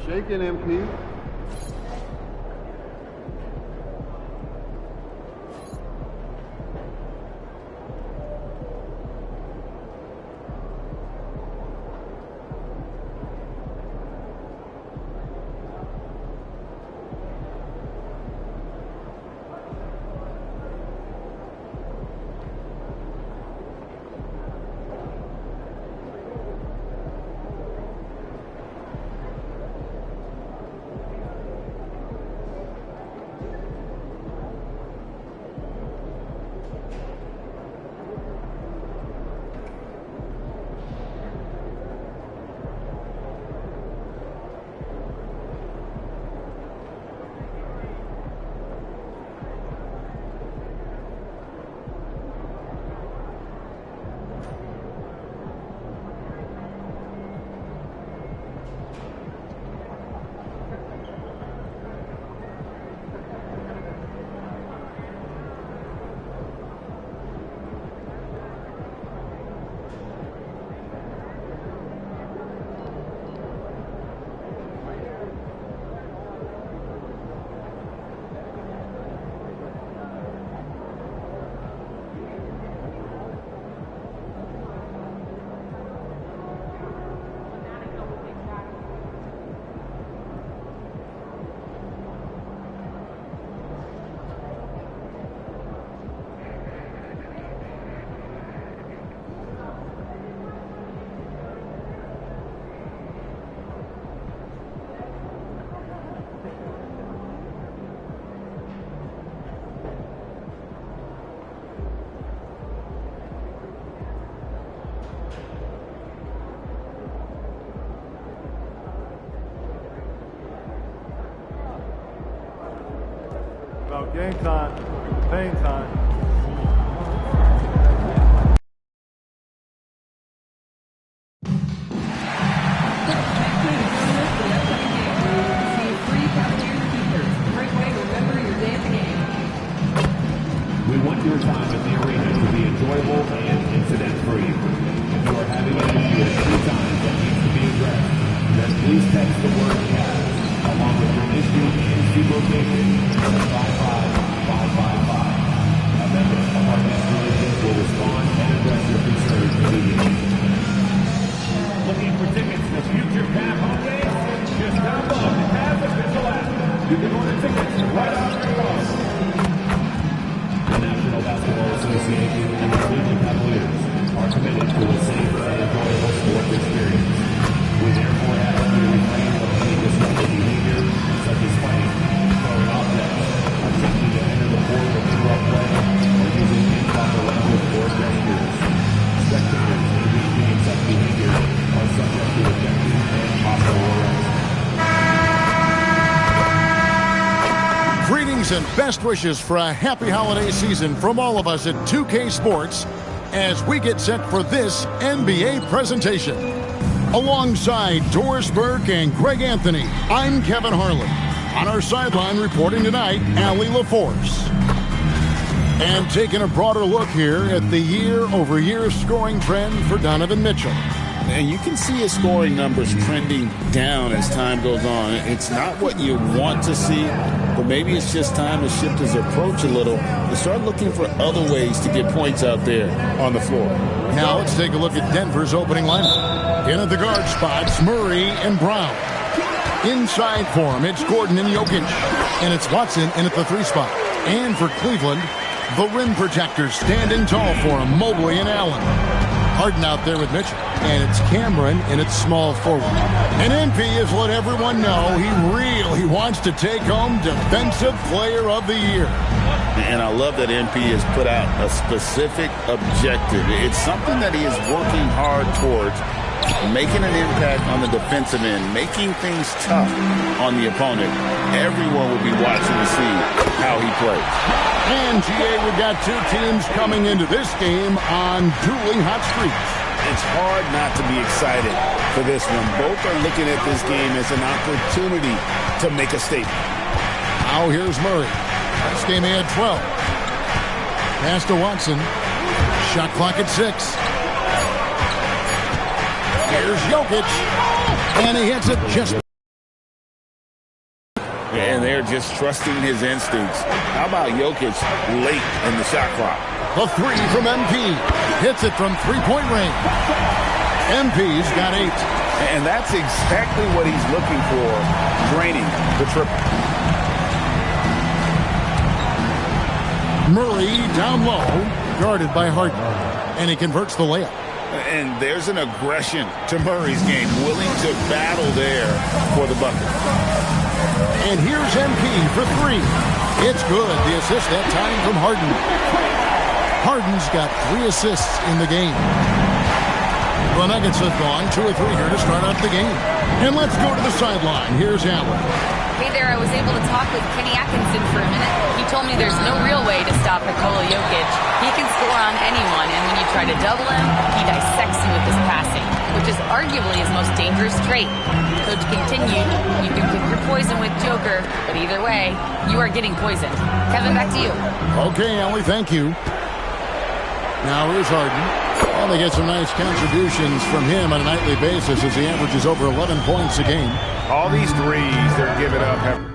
Shaking MP. About game time, pain time. We want your time at the arena to be enjoyable and incident-free. If you are having an issue at any time that needs to be addressed, then please text the word CAS along with your issue and seat location to 55555. A member of our guest relations will respond and address your concerns immediately. Looking for tickets to future PAF home games? Just download the PAF official app. You can order tickets right off your phone. The National Basketball Association and the Cleveland Cavaliers are committed to a safe and enjoyable sports experience. We therefore ask you to refrain from any disruptive behavior, such as fighting, throwing objects, attempting to enter the court with rough play, or using improper language or gestures. Spectators engaging in such behavior are subject to ejection and possible arrest. Greetings and best wishes for a happy holiday season from all of us at 2K Sports as we get set for this NBA presentation. Alongside Doris Burke and Greg Anthony, I'm Kevin Harlan. On our sideline reporting tonight, Allie LaForce. And taking a broader look here at the year-over-year scoring trend for Donovan Mitchell. And you can see his scoring numbers trending down as time goes on. It's not what you want to see, but maybe it's just time to shift his approach a little and start looking for other ways to get points out there on the floor. Now let's take a look at Denver's opening lineup. In at the guard spots, Murray and Brown. Inside for him, it's Gordon and Jokic. And it's Watson in at the 3 spot. And for Cleveland, the rim protectors standing tall for him, Mobley and Allen. Harden out there with Mitchell. And it's Cameron in its small forward. And MP has let everyone know he really wants to take home Defensive Player of the Year. And I love that MP has put out a specific objective. It's something that he is working hard towards, making an impact on the defensive end, making things tough on the opponent. Everyone will be watching to see how he plays. And GA, we've got two teams coming into this game on dueling hot streaks. It's hard not to be excited for this one. Both are looking at this game as an opportunity to make a statement. Now here's Murray. This game he had 12. Pass to Watson. Shot clock at 6. Here's Jokic. And he hits it just. And they're just trusting his instincts. How about Jokic late in the shot clock? The three from MP. Hits it from three-point range. MP's got 8. And that's exactly what he's looking for, draining the triple. Murray down low, guarded by Harden. And he converts the layup. And there's an aggression to Murray's game, willing to battle there for the bucket. And here's MP for 3. It's good. The assist that time from Harden. Harden's got 3 assists in the game. The Nuggets have gone 2 or 3 here to start out the game. And let's go to the sideline. Here's Allen. Hey there, I was able to talk with Kenny Atkinson for a minute. He told me there's no real way to stop Nikola Jokic. He can score on anyone, and when you try to double him, he dissects you with his passing, which is arguably his most dangerous trait. Coach continued, you can pick your poison with Joker, but either way, you are getting poisoned. Kevin, back to you. Okay, Ellie, thank you. Now here's Harden. Well, they get some nice contributions from him on a nightly basis as he averages over 11 points a game. All these threes they're giving up have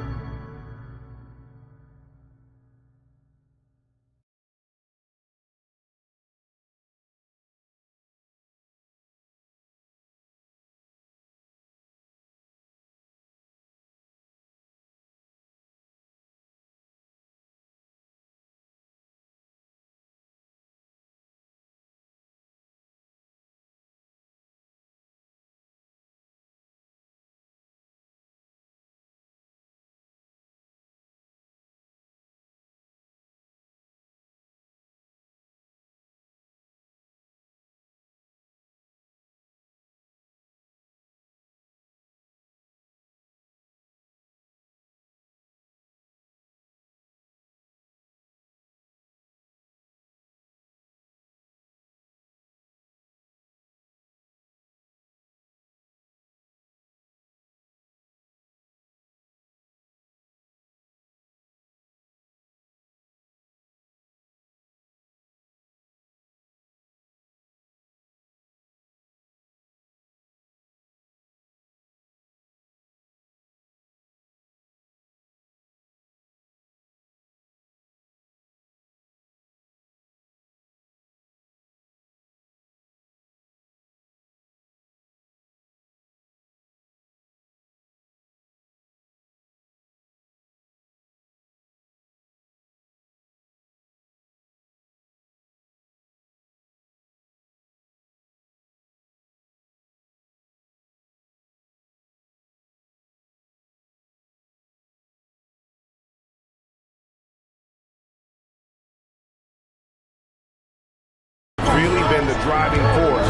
really been the driving force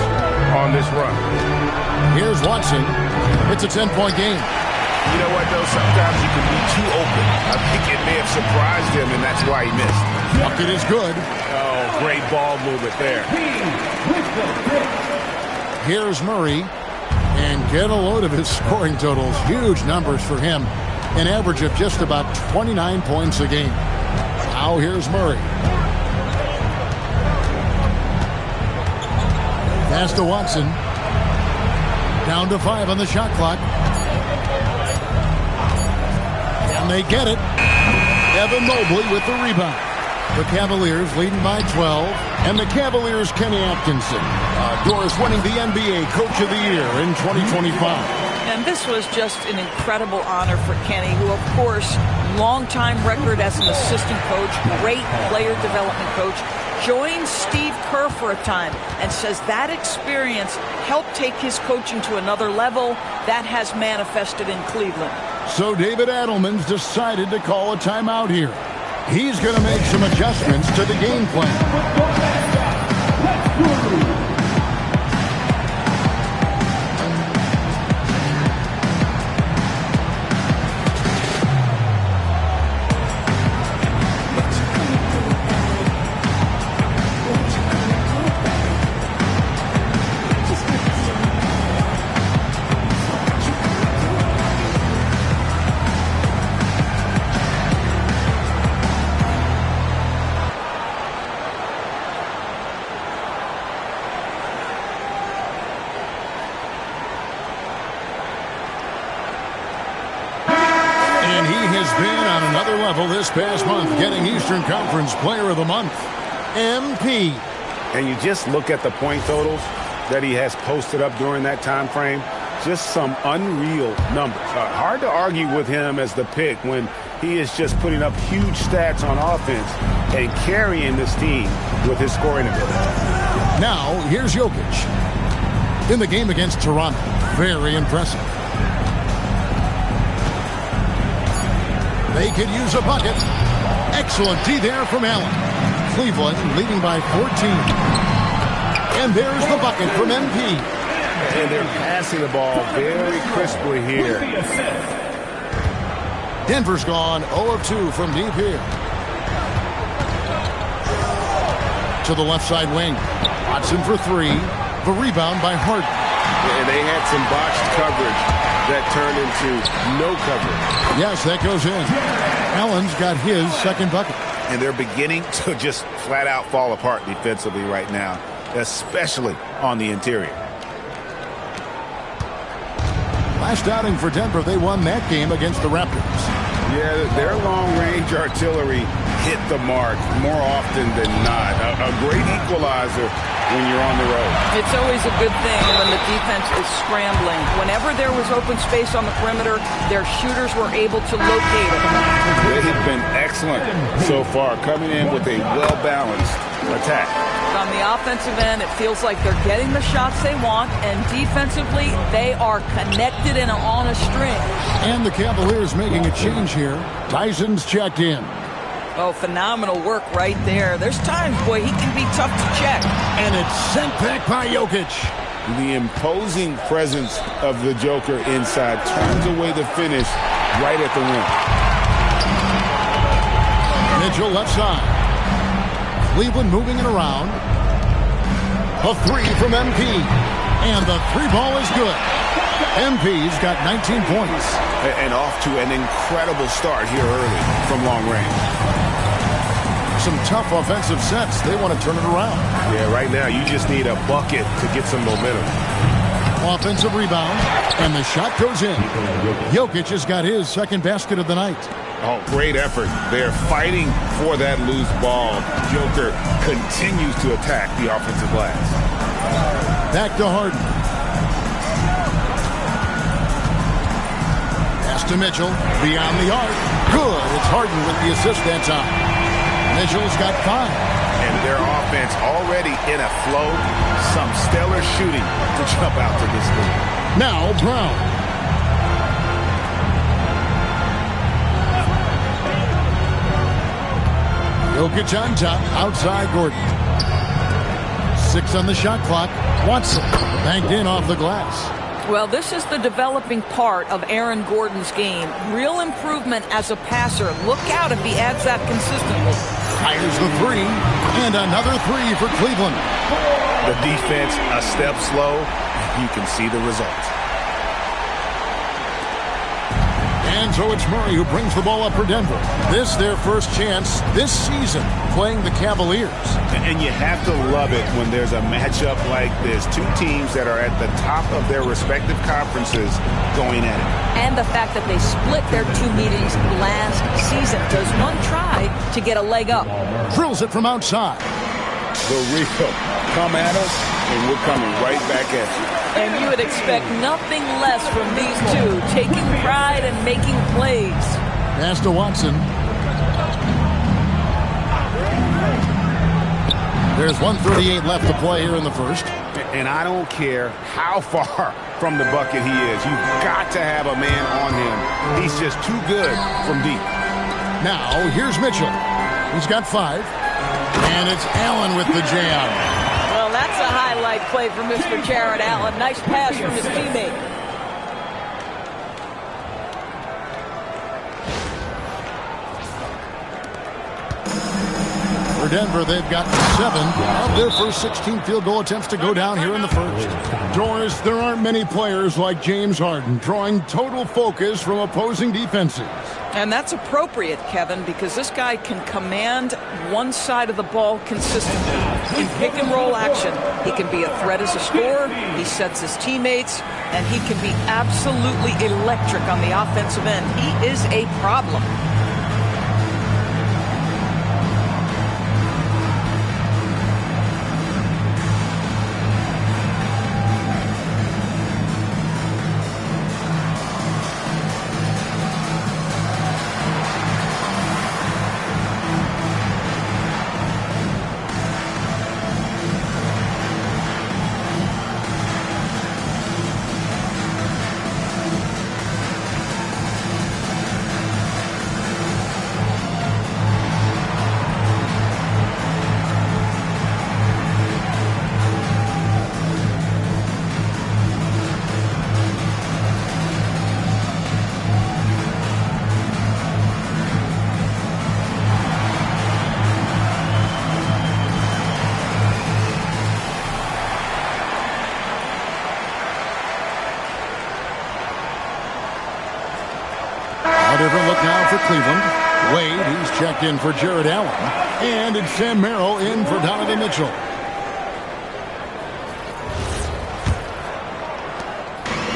on this run. Here's Watson. It's a 10-point game. You know what, though? Sometimes you can be too open. I think it may have surprised him, and that's why he missed. Bucket is good. Oh, great ball movement there. Here's Murray. And get a load of his scoring totals. Huge numbers for him. An average of just about 29 points a game. Now here's Murray. Pass to Watson. Down to 5 on the shot clock. And they get it. Evan Mobley with the rebound. The Cavaliers leading by 12. And the Cavaliers' Kenny Atkinson. Doris winning the NBA Coach of the Year in 2025. And this was just an incredible honor for Kenny, who, of course, longtime record as an assistant coach, great player development coach, joined Steve Kerr for a time and says that experience helped take his coaching to another level. That has manifested in Cleveland. So David Adelman's decided to call a timeout here. He's going to make some adjustments to the game plan. level this past month, getting Eastern Conference Player of the Month, MP. And you just look at the point totals that he has posted up during that time frame. Just some unreal numbers. Hard to argue with him as the pick when he is just putting up huge stats on offense and carrying this team with his scoring ability. Now, here's Jokic. In the game against Toronto, very impressive. They could use a bucket. Excellent D there from Allen. Cleveland leading by 14. And there's the bucket from MP. And they're passing the ball very crisply here. Denver's gone 0 of 2 from deep here. To the left side wing. Watson for 3. The rebound by Harden. And they had some botched coverage that turned into no coverage. Yes, that goes in. Allen's got his second bucket. And they're beginning to just flat out fall apart defensively right now, especially on the interior. Last outing for Denver, they won that game against the Raptors. Yeah, their long-range artillery hit the mark more often than not. A great equalizer when you're on the road. It's always a good thing when the defense is scrambling. Whenever there was open space on the perimeter, their shooters were able to locate it. They have been excellent so far, coming in with a well-balanced attack. On the offensive end, it feels like they're getting the shots they want, and defensively, they are connected and on a string. And the Cavaliers making a change here. Tyson's checked in. Oh, phenomenal work right there. There's times, boy, he can be tough to check. And it's sent back by Jokic. The imposing presence of the Joker inside turns away the finish right at the rim. Mitchell left side. Cleveland moving it around. A 3 from MP. And the 3 ball is good. MP's got 19 points. And off to an incredible start here early from long range. Some tough offensive sets. They want to turn it around. Yeah, right now you just need a bucket to get some momentum. Offensive rebound. And the shot goes in. Jokic has got his second basket of the night. Oh, great effort. They're fighting for that loose ball. Joker continues to attack the offensive glass. Back to Harden. Pass to Mitchell. Beyond the arc. Good. It's Harden with the assist that time. Mitchell's got 5. And their offense already in a flow. Some stellar shooting to jump out to this lead. Now Brown. Jokic on top, outside Gordon. 6 on the shot clock. Watson banked in off the glass. Well, this is the developing part of Aaron Gordon's game. Real improvement as a passer. Look out if he adds that consistently. Fires the 3, and another 3 for Cleveland. The defense a step slow. You can see the results. And so it's Murray who brings the ball up for Denver. This their first chance this season playing the Cavaliers. And you have to love it when there's a matchup like this. Two teams that are at the top of their respective conferences going at it. And the fact that they split their 2 meetings last season. Does one try to get a leg up? Drills it from outside. The real come at us, and we're coming right back at you. And you would expect nothing less from these two, taking pride and making plays. Pass to Watson. There's 1:38 left to play here in the first. And I don't care how far from the bucket he is. You've got to have a man on him. He's just too good from deep. Now, here's Mitchell. He's got 5. And it's Allen with the jam. Well, that's a highlight play for Mr. Jarrett Allen. Nice pass from his teammate. For Denver, they've got 7 of their first 16 field goal attempts to go down here in the first. Doris, there aren't many players like James Harden drawing total focus from opposing defenses. And that's appropriate, Kevin, because this guy can command one side of the ball consistently. In pick and roll action, he can be a threat as a scorer, he sets his teammates, and he can be absolutely electric on the offensive end. He is a problem. checked in for Jared Allen. And it's Sam Merrill in for Donovan Mitchell.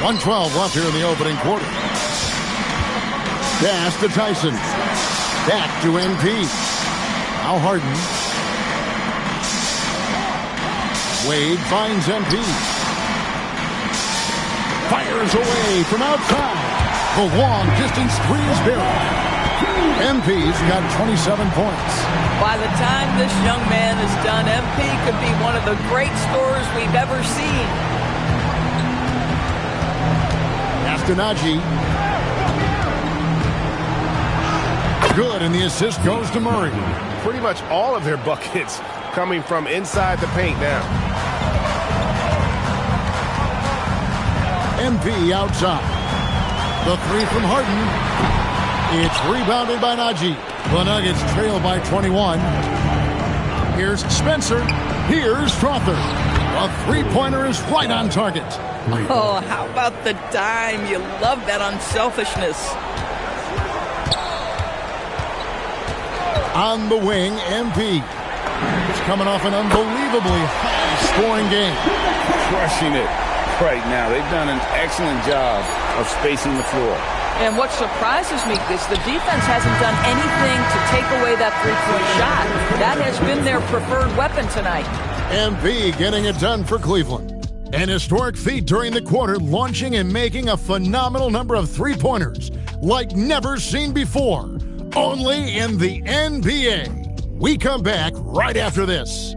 .112 left here in the opening quarter. Pass to Tyson. Back to NP. Now Harden. Wade finds MP. Fires away from outside. The long distance three is buried. MP's got 27 points. By the time this young man is done, MP could be one of the great scorers we've ever seen. Najee. Good, and the assist goes to Murray. Pretty much all of their buckets coming from inside the paint now. MP outside. The three from Harden. It's rebounded by Najee. The Nuggets trail by 21. Here's Spencer. Here's Strother. A three-pointer is right on target. Oh, how about the dime? You love that unselfishness. On the wing, MP. It's coming off an unbelievably high-scoring game. Crushing it right now. They've done an excellent job of spacing the floor. And what surprises me is the defense hasn't done anything to take away that three-point shot. That has been their preferred weapon tonight. MP getting it done for Cleveland. An historic feat during the quarter, launching and making a phenomenal number of three-pointers like never seen before. Only in the NBA. We come back right after this.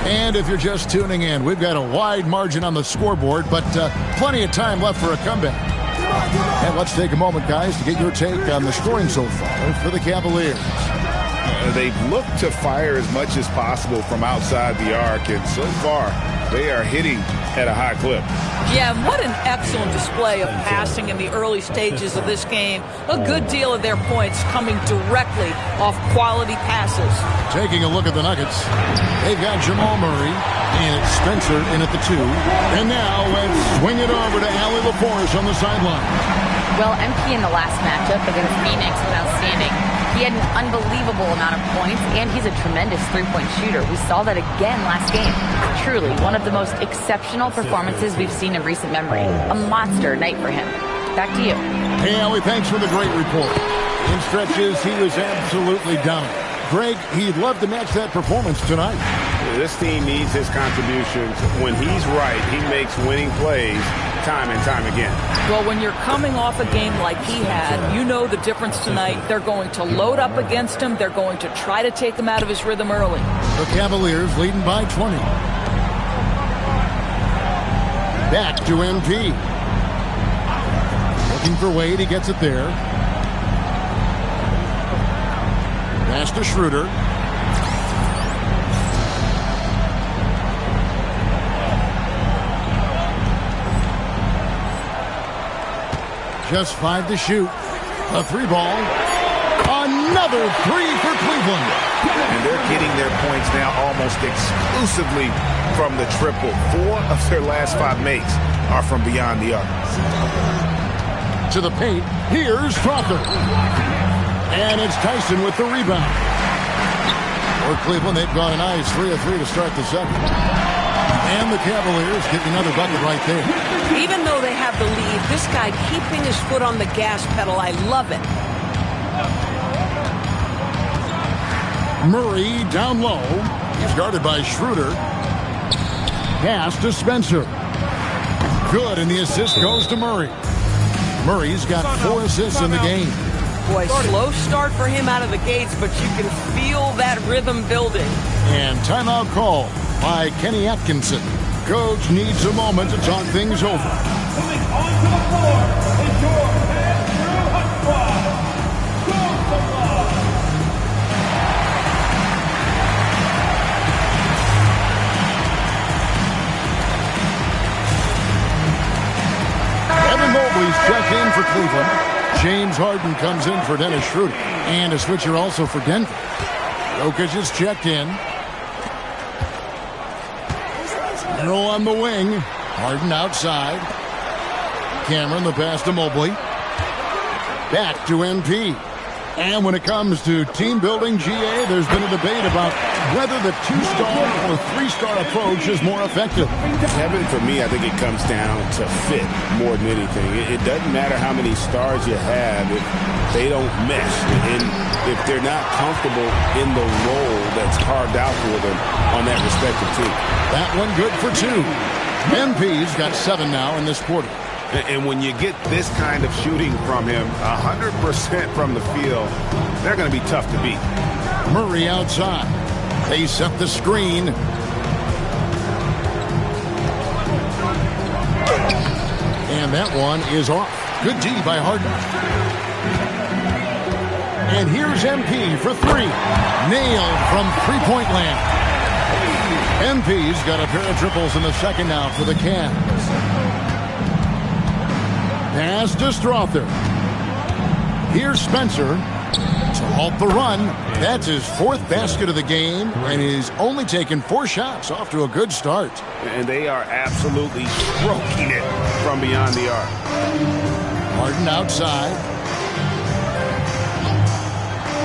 And if you're just tuning in, we've got a wide margin on the scoreboard, but plenty of time left for a comeback. And let's take a moment, guys, to get your take on the scoring so far for the Cavaliers. They've looked to fire as much as possible from outside the arc, and so far they are hitting at a high clip. Yeah, what an excellent display of passing in the early stages of this game. A good deal of their points coming directly off quality passes. Taking a look at the Nuggets, they've got Jamal Murray, and it's Spencer in at the 2. And now let's swing it over to Allie LaForce on the sideline. Well, MP in the last matchup against Phoenix was outstanding. He had an unbelievable amount of points, and he's a tremendous three-point shooter. We saw that again last game. Truly, one of the most exceptional performances we've seen in recent memory. A monster night for him. Back to you. Hey, Allie, thanks for the great report. In stretches, he was absolutely dominant. Greg, he'd love to match that performance tonight. This team needs his contributions. When he's right, he makes winning plays time and time again. Well, when you're coming off a game like he had, you know the difference tonight. They're going to load up against him. They're going to try to take him out of his rhythm early. The Cavaliers leading by 20. Back to MP. Looking for Wade. He gets it there. Pass to Schroeder. Just 5 to shoot. A 3-ball. Another 3 for Cleveland. And they're getting their points now almost exclusively from the triple. 4 of their last 5 makes are from beyond the arc. To the paint. Here's Strother. And it's Tyson with the rebound. For Cleveland, they've gone a nice 3 of 3 to start the second. And the Cavaliers get another bucket right there. Even though they have the lead, this guy keeping his foot on the gas pedal, I love it. Murray down low. He's guarded by Schroeder. Pass to Spencer. Good, and the assist goes to Murray. Murray's got 4 assists in the game. Boy, slow start for him out of the gates, but you can feel that rhythm building. And timeout call by Kenny Atkinson. Coach needs a moment to talk things over. Coming onto the floor is your Andrew Hutzpah. Evan Mobley's checked in for Cleveland. James James Harden comes in for Dennis Schroeder. And a switcher also for Denver. Jokic is checked in. Arrow on the wing. Harden outside. Cameron, the pass to Mobley. Back to MP. And when it comes to team building, GA, there's been a debate about whether the 2-star or 3-star approach is more effective. Kevin, for me, I think it comes down to fit more than anything. It doesn't matter how many stars you have if they don't mesh and if they're not comfortable in the role that's carved out for them on that respective team. That one good for 2. MP's got 7 now in this quarter. And when you get this kind of shooting from him, 100% from the field, they're going to be tough to beat. Murray outside. They set the screen. And that one is off. Good D by Harden. And here's MP for 3. Nailed from three-point land. MP's got a pair of triples in the second now for the Cavs. Pass to Strother. Here's Spencer to halt the run. That's his 4th basket of the game, and he's only taken 4 shots, off to a good start. And they are absolutely stroking it from beyond the arc. Harden outside.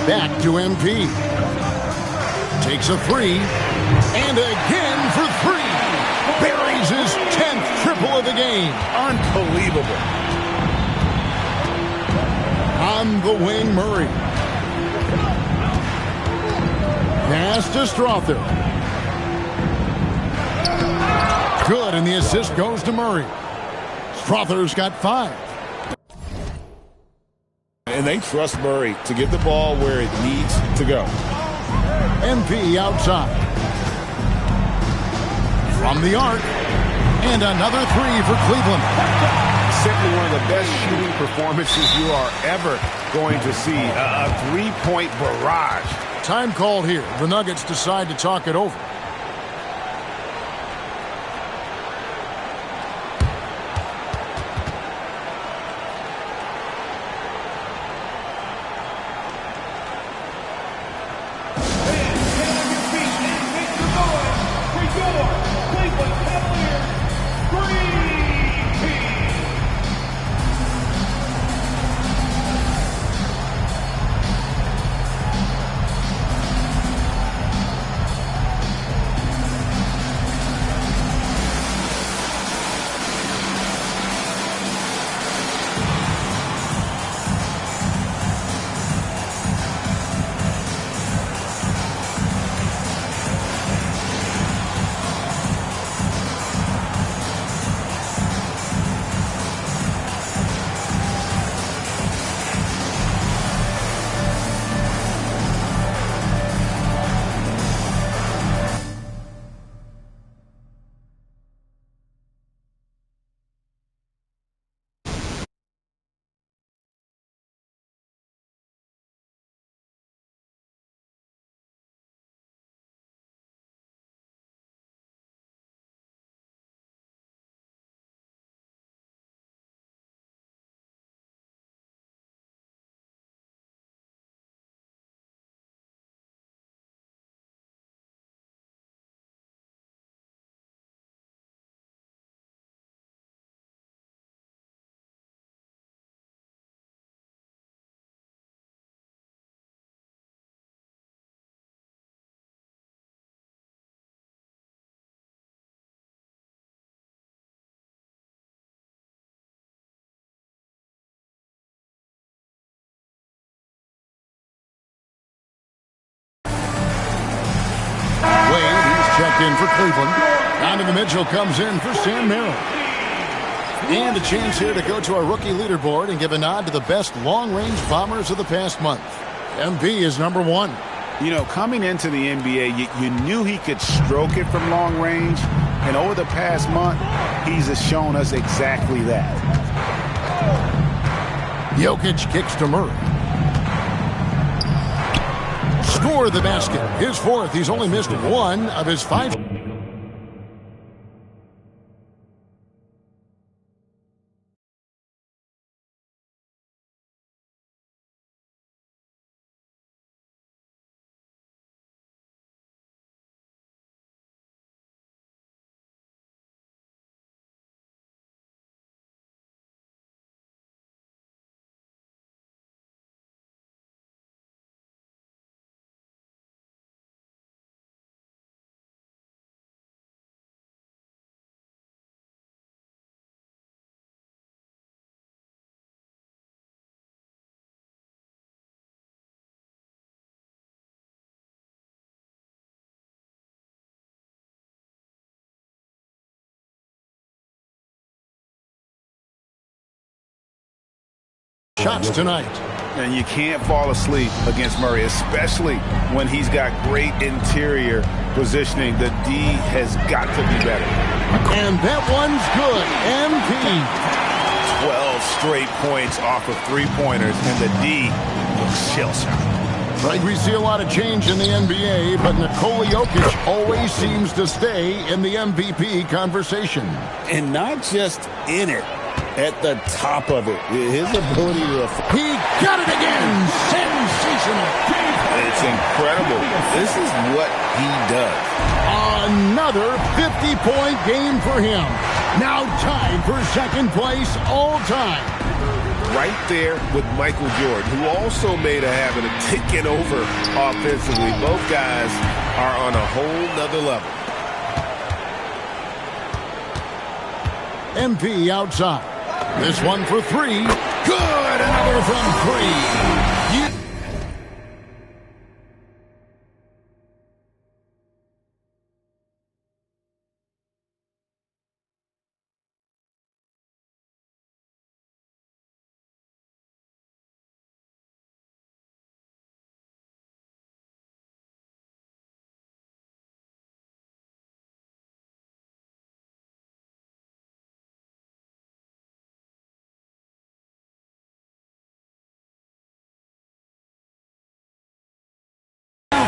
Back to MP. Takes a 3. And again for 3. Buries his 10th triple of the game. Unbelievable. On the wing, Murray. Pass to Strother. Good, and the assist goes to Murray. Strother's got 5. And they trust Murray to get the ball where it needs to go. MP outside. From the arc. And another 3 for Cleveland. Simply one of the best shooting performances you are ever going to see. A 3-point barrage. Time called here. The Nuggets decide to talk it over. Checked in for Cleveland. Donovan Mitchell comes in for Sam Merrill. And a chance here to go to our rookie leaderboard and give a nod to the best long-range bombers of the past month. MP is number 1. You know, coming into the NBA, you knew he could stroke it from long range. And over the past month, he's shown us exactly that. Jokic kicks to Murray. Score the basket. His 4th. He's only missed 1 of his 5. shots tonight. And you can't fall asleep against Murray, especially when he's got great interior positioning. The D has got to be better. And that one's good. MP. 12 straight points off of three-pointers, and the D looks shell-shocked. Right, we see a lot of change in the NBA, but Nikola Jokic always seems to stay in the MVP conversation. And not just in it, at the top of it. His ability to... He got it again! Sensational! It's incredible. This is what he does. Another 50-point game for him. Now tied for second place all time. Right there with Michael Jordan, who also made a habit of taking over offensively. Both guys are on a whole nother level. MP outside. This one for three. Good! Another from three.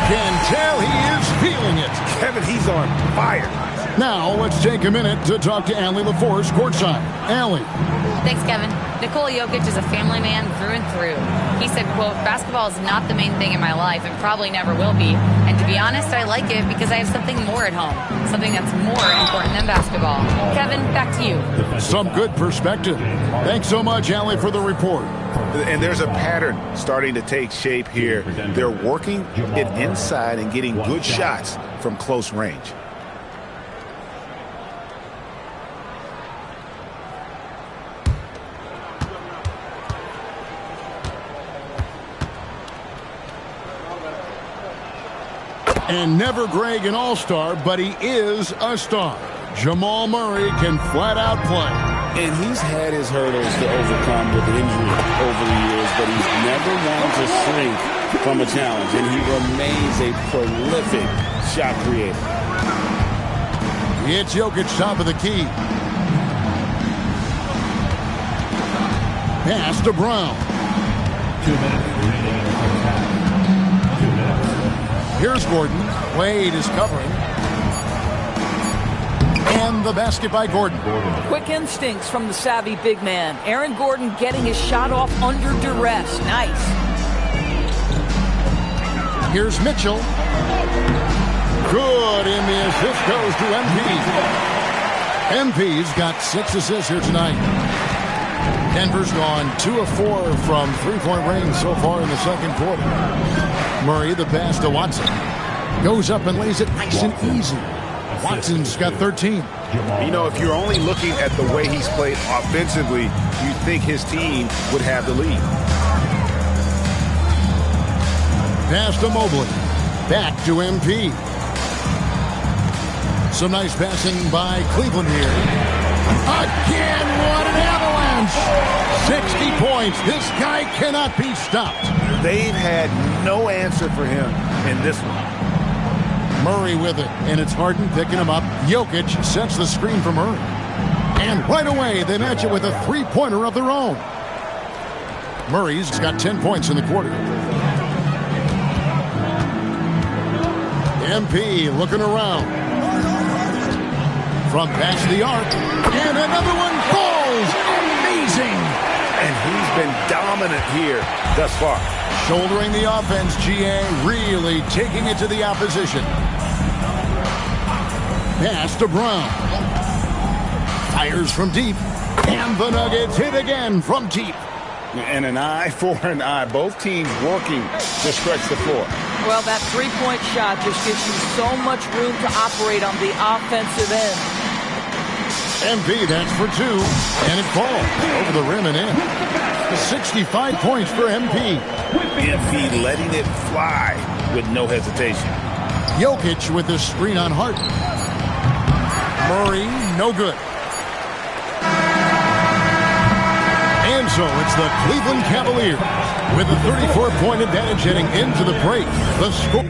Can tell he is feeling it. Kevin, he's on fire. Now, let's take a minute to talk to Allie LaForce courtside. Allie. Thanks, Kevin. Nikola Jokic is a family man through and through. He said, quote, basketball is not the main thing in my life and probably never will be. And to be honest, I like it because I have something more at home, something that's more important than basketball. Kevin, back to you. Some good perspective. Thanks so much, Allie, for the report. And there's a pattern starting to take shape here. They're working it inside and getting good shots from close range. And never Greg an all-star, but he is a star. Jamal Murray can flat out play. And he's had his hurdles to overcome with injury over the years, but he's never wanted to shrink from a challenge, and he remains a prolific shot creator. It's Jokic top of the key. Pass to Brown. 2 minutes remaining in the first half. 2 minutes. Here's Gordon. Wade is covering. And the basket by Gordon. Quick instincts from the savvy big man. Aaron Gordon getting his shot off under duress. Nice. Here's Mitchell. Good, and the assist goes to MP. MP's got 6 assists here tonight. Denver's gone 2 of 4 from three-point range so far in the second quarter. Murray, the pass to Watson. Goes up and lays it nice and easy. Watson's got 13. You know, if you're only looking at the way he's played offensively, you'd think his team would have the lead. Pass to Mobley. Back to MP. Some nice passing by Cleveland here. Again, what an avalanche! 60 points. This guy cannot be stopped. They've had no answer for him in this one. Murray with it, and it's Harden picking him up. Jokic sets the screen for Murray. And right away, they match it with a three-pointer of their own. Murray's got 10 points in the quarter. MP looking around. From past the arc. And another one falls. Amazing. And he's been dominant here thus far. Shouldering the offense, GA really taking it to the opposition. Pass to Brown. Fires from deep. And the Nuggets hit again from deep. And an eye for an eye. Both teams working to stretch the floor. Well, that three-point shot just gives you so much room to operate on the offensive end. MP, that's for 2. And it falls over the rim and in. 65 points for MP. MP letting it fly with no hesitation. Jokic with the screen on Harden. Murray, no good. And so it's the Cleveland Cavaliers with a 34-point advantage heading into the break. The score.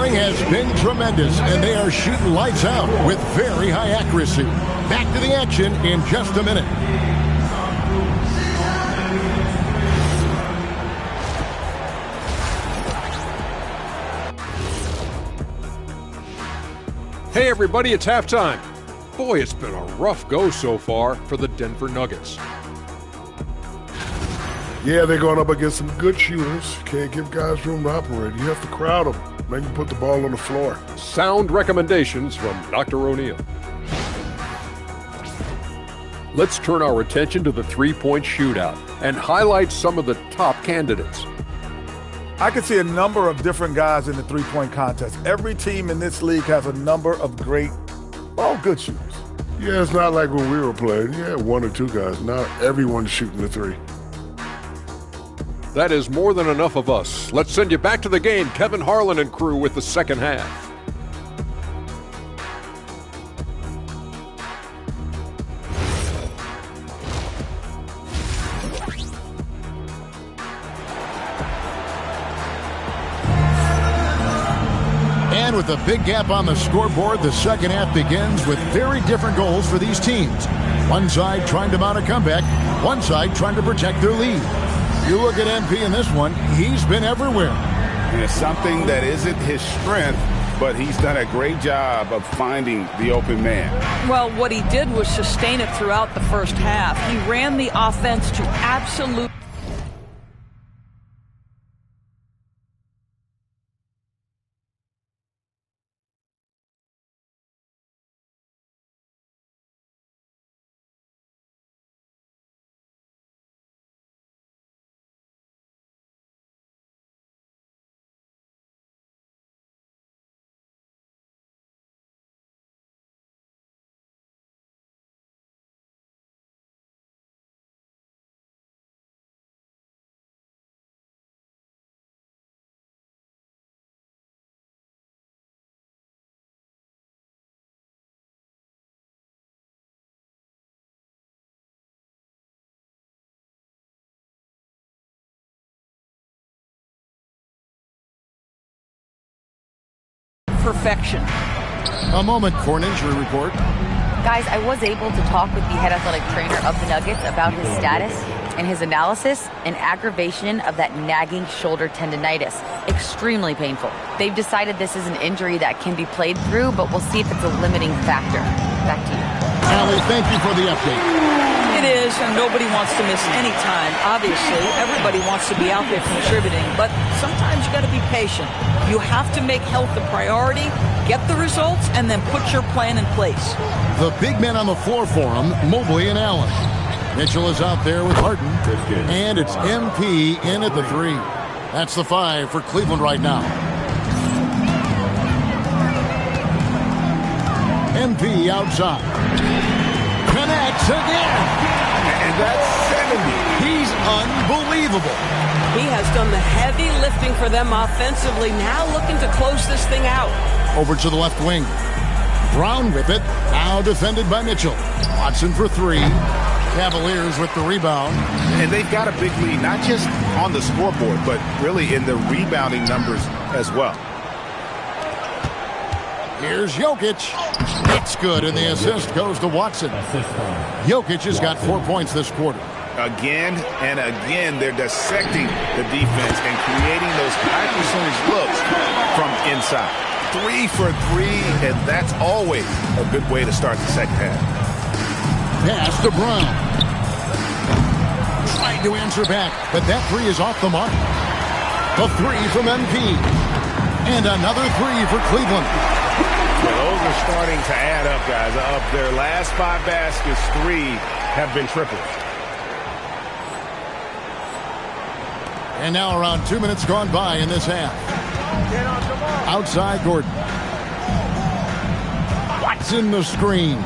Has been tremendous, and they are shooting lights out with very high accuracy. Back to the action in just a minute. Hey everybody, it's halftime. Boy, it's been a rough go so far for the Denver Nuggets. Yeah, they're going up against some good shooters. Can't give guys room to operate. You have to crowd them. Make them put the ball on the floor. Sound recommendations from Dr. O'Neill. Let's turn our attention to the three-point shootout and highlight some of the top candidates. I can see a number of different guys in the three-point contest. Every team in this league has a number of great, good shooters. Yeah, it's not like when we were playing. Yeah, one or two guys. Now everyone's shooting the three. That is more than enough of us. Let's send you back to the game, Kevin Harlan and crew with the second half. And with a big gap on the scoreboard, the second half begins with very different goals for these teams. One side trying to mount a comeback, one side trying to protect their lead. You look at MP in this one, he's been everywhere. And it's something that isn't his strength, but he's done a great job of finding the open man. Well, what he did was sustain it throughout the first half. He ran the offense to absolute perfection. A moment for an injury report. Guys, I was able to talk with the head athletic trainer of the Nuggets about his status and his analysis and aggravation of that nagging shoulder tendonitis. Extremely painful. They've decided this is an injury that can be played through, but we'll see if it's a limiting factor. Back to you. Allie, thank you for the update. It is, and nobody wants to miss any time. Obviously, everybody wants to be out there contributing, but sometimes you got to be patient. You have to make health a priority, get the results, and then put your plan in place. The big men on the floor for him, Mobley and Allen. Mitchell is out there with Harden. And it's MP in at the 3. That's the 5 for Cleveland right now. MP outside. Connects again. And that's 70. He's unbelievable. He has done the heavy lifting for them offensively. Now looking to close this thing out. Over to the left wing. Brown with it. Now defended by Mitchell. Watson for 3. Cavaliers with the rebound. And they've got a big lead, not just on the scoreboard, but really in the rebounding numbers as well. Here's Jokic. It's good, and the assist goes to Watson. Jokic has got 4 points this quarter. Again and again, they're dissecting the defense and creating those high percentage looks from inside. 3 for 3, and that's always a good way to start the second half. Pass to Brown. Trying to answer back, but that 3 is off the mark. The 3 from MP. And another 3 for Cleveland. Well, those are starting to add up, guys. Of their last 5 baskets, 3 have been triples. And now around 2 minutes gone by in this half. Outside Gordon. Watson the screen.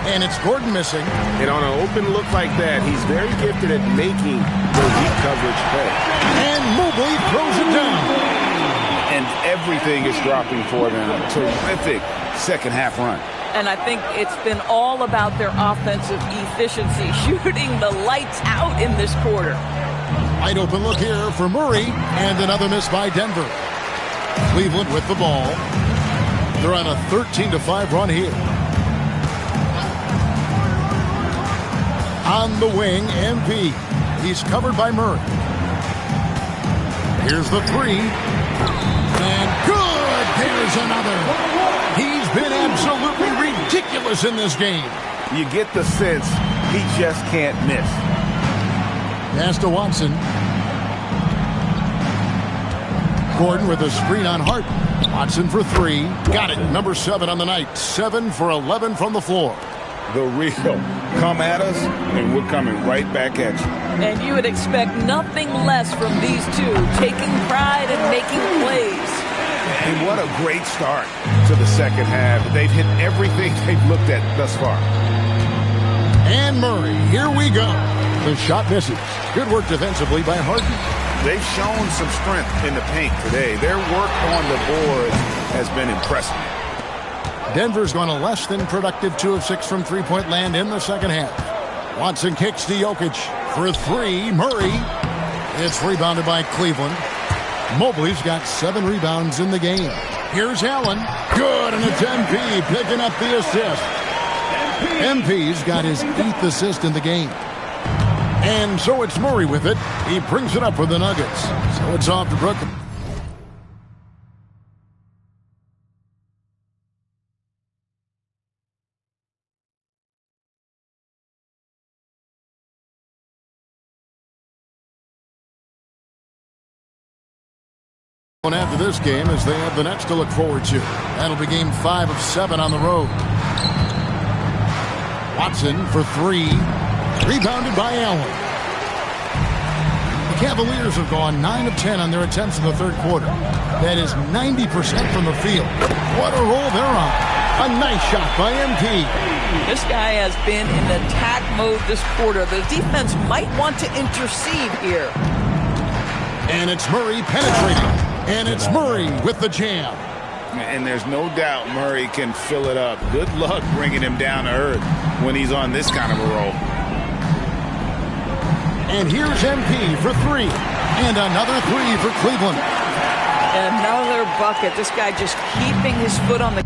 And it's Gordon missing. And on an open look like that, he's very gifted at making the weak coverage play. And Mobley throws it down. And everything is dropping for them. A terrific second half run. And I think it's been all about their offensive efficiency, shooting the lights out in this quarter. Wide open look here for Murray, and another miss by Denver. Cleveland with the ball. They're on a 13-5 run here. On the wing, MP. He's covered by Murray. Here's the 3. And good! There's another. He's been absolutely ridiculous in this game. You get the sense he just can't miss. Pass to Watson. Gordon with a screen on Harden. Watson for 3. Got it. Number 7 on the night. 7 for 11 from the floor. The real. Come at us, and we're coming right back at you. And you would expect nothing less from these two, taking pride and making plays. And what a great start to the second half. They've hit everything they've looked at thus far. And Murray, here we go. The shot misses. Good work defensively by Harden. They've shown some strength in the paint today. Their work on the boards has been impressive. Denver's gone a less than productive 2 of 6 from three-point land in the second half. Watson kicks to Jokic for 3. Murray. It's rebounded by Cleveland. Mobley's got 7 rebounds in the game. Here's Allen. Good, and it's MP picking up the assist. MP's got his 8th assist in the game. And so it's Murray with it. He brings it up for the Nuggets. So it's off to Brooklyn. After this game, as they have the Nets to look forward to. That'll be game 5 of 7 on the road. Watson for 3. Rebounded by Allen. The Cavaliers have gone 9 of 10 on their attempts in the third quarter. That is 90% from the field. What a roll they're on. A nice shot by MP. This guy has been in attack mode this quarter. The defense might want to intercede here. And it's Murray penetrating. And it's Murray with the jam. And there's no doubt Murray can fill it up. Good luck bringing him down to earth when he's on this kind of a roll. And here's MP for 3. And another 3 for Cleveland. Another bucket. This guy just keeping his foot on the